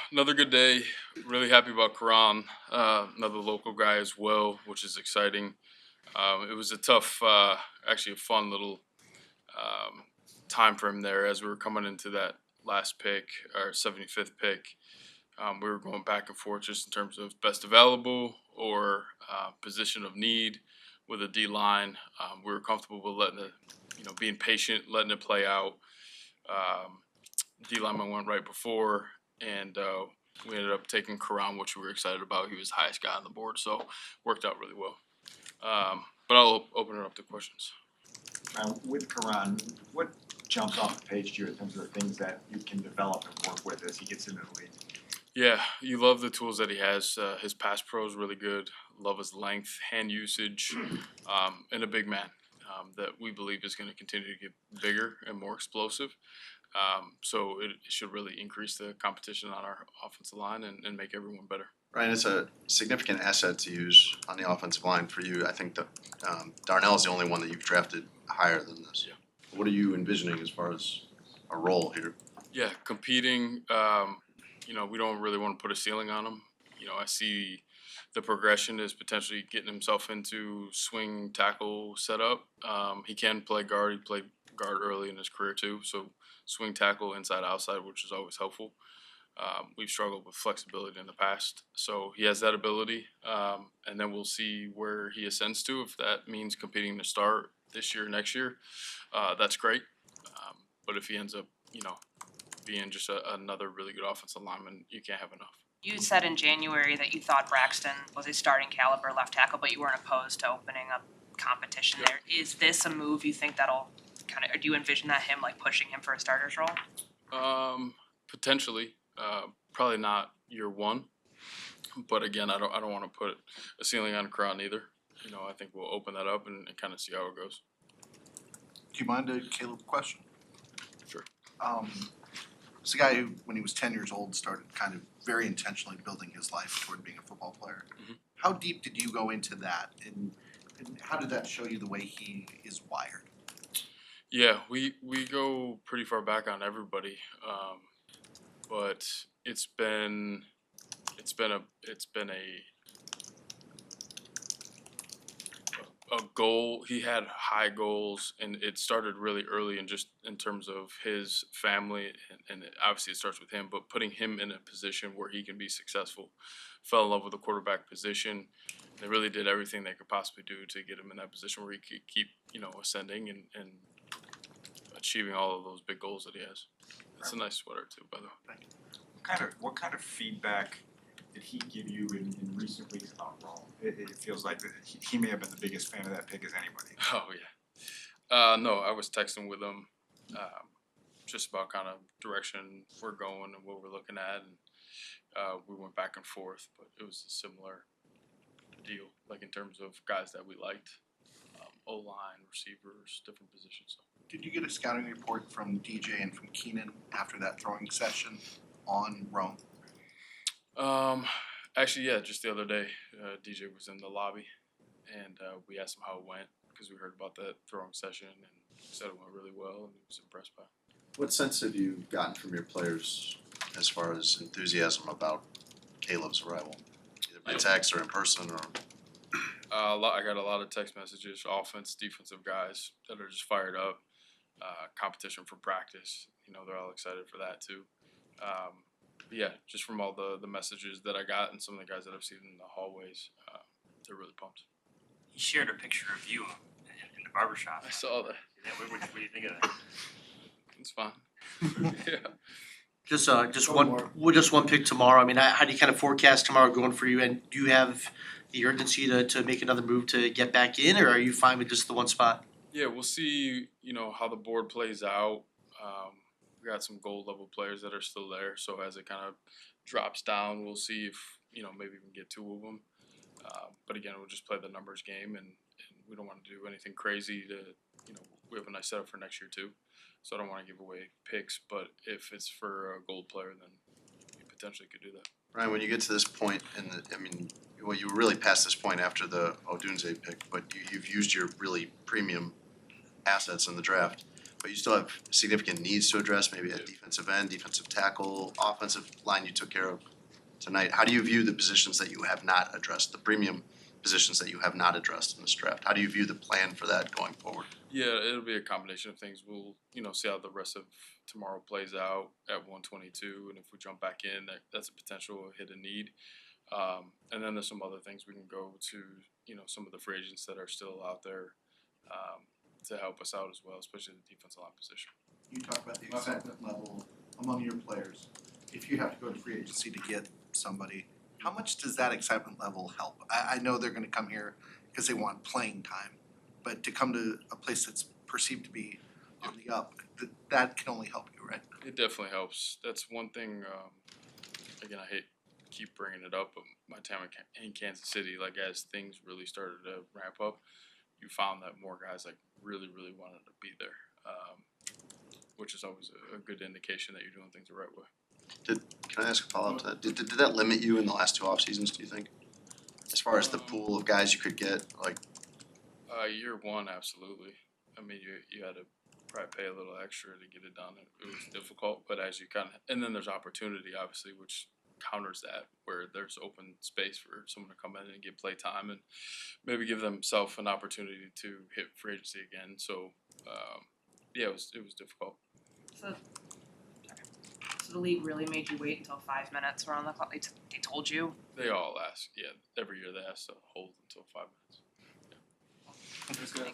Another good day. Really happy about Karan, another local guy as well, which is exciting. It was a tough, actually a fun little um, time frame there as we were coming into that last pick, our 75th pick. We were going back and forth just in terms of best available or position of need with a D line. We were comfortable with letting it, being patient, letting it play out. Um, D lineman went right before, and we ended up taking Karan, which we were excited about. He was the highest guy on the board, so worked out really well. But I'll open it up to questions. With Karan, what jumps off the page to you in terms of the things that you can develop and work with as he gets into the league? Yeah, you love the tools that he has. His pass pro is really good. Love his length, hand usage, and a big man that we believe is going to continue to get bigger and more explosive. So it should really increase the competition on our offensive line and make everyone better. Ryan, it's a significant asset to use on the offensive line for you. I think that Darnell is the only one that you've drafted higher than this. Yeah. What are you envisioning as far as a role here? Yeah, competing. We don't really want to put a ceiling on him. I see the progression is potentially getting himself into swing tackle setup. He can play guard. He played guard early in his career too. So swing tackle inside outside, which is always helpful. We've struggled with flexibility in the past, so he has that ability, and then we'll see where he ascends to. If that means competing to start this year, next year, that's great. But if he ends up, being just another really good offensive lineman, you can't have enough. You said in January that you thought Braxton was a starting caliber left tackle, but you weren't opposed to opening up competition there. Is this a move you think that'll or do you envision that him pushing him for a starter's role? Potentially, probably not year one, but again, I don't want to put a ceiling on Karan either. I think we'll open that up and kind of see how it goes. Do you mind a Caleb question? Sure. It's a guy who, when he was 10 years old, started kind of very intentionally building his life toward being a football player. Mm-hmm. How deep did you go into that, and how did that show you the way he is wired? Yeah, we go pretty far back on everybody, but it's been a goal. He had high goals, and it started really early, and just in terms of his family, and obviously it starts with him, but putting him in a position where he can be successful. Fell in love with the quarterback position. They really did everything they could possibly do to get him in that position where he could keep, ascending and achieving all of those big goals that he has. It's a nice sweater too, by the way. What kind of feedback did he give you in recent weeks about Rome? It feels like that he may have been the biggest fan of that pick as anybody. Oh yeah. No, I was texting with him, just about kind of direction we're going and what we're looking at, and we went back and forth, but it was a similar deal, like in terms of guys that we liked, O-line, receivers, different positions. Did you get a scouting report from DJ and from Keenan after that throwing session on Rome? Actually, yeah, just the other day, DJ was in the lobby, and we asked him how it went because we heard about that throwing session, and he said it went really well, and he was impressed by it. What sense have you gotten from your players as far as enthusiasm about Caleb's arrival, either by text or in person or? I got a lot of text messages, offense, defensive guys that are just fired up. Competition for practice, they're all excited for that too. Yeah, just from all the messages that I got and some of the guys that I've seen in the hallways, they're really pumped. He shared a picture of you in the barbershop. I saw that. Yeah, what do you think of that? It's fine. Yeah. Just one pick tomorrow. I mean, how do you kind of forecast tomorrow going for you? And do you have the urgency to make another move to get back in, or are you fine with just the one spot? Yeah, we'll see, how the board plays out. We got some gold level players that are still there, so as it kind of drops down, we'll see if, maybe we can get two of them. But again, we'll just play the numbers game, and we don't want to do anything crazy we have a nice setup for next year too. So I don't want to give away picks, but if it's for a gold player, then you potentially could do that. Ryan, when you get to this point, you were really past this point after the Odunze pick, but you've used your really premium assets in the draft. but you still have significant needs to address, maybe at defensive end, defensive tackle, offensive line you took care of tonight. How do you view the positions that you have not addressed, the premium positions that you have not addressed in this draft? How do you view the plan for that going forward? Yeah, it'll be a combination of things. We'll, see how the rest of tomorrow plays out at 122, and if we jump back in, that's a potential hidden need. And then there's some other things we can go to, some of the free agents that are still out there to help us out as well, especially the defensive line position. You talk about the excitement level among your players. If you have to go to free agency to get somebody, how much does that excitement level help? I know they're gonna come here because they want playing time, but to come to a place that's perceived to be on the up, that can only help you, right? It definitely helps. That's one thing. Again, I hate keep bringing it up, but my time in Kansas City, like as things really started to ramp up, you found that more guys like really wanted to be there, which is always a good indication that you're doing things the right way. Can I ask a follow-up to that? Did that limit you in the last 2 off seasons, do you think? As far as the pool of guys you could get, like, Year one, absolutely. I mean, you had to probably pay a little extra to get it done. It was difficult, but as you and then there's opportunity, obviously, which counters that, where there's open space for someone to come in and get play time and maybe give themselves an opportunity to hit free agency again. So, yeah, it was difficult. So the league really made you wait until 5 minutes were on the clock. They told you. They all ask, every year they ask to hold until 5 minutes. Thanks.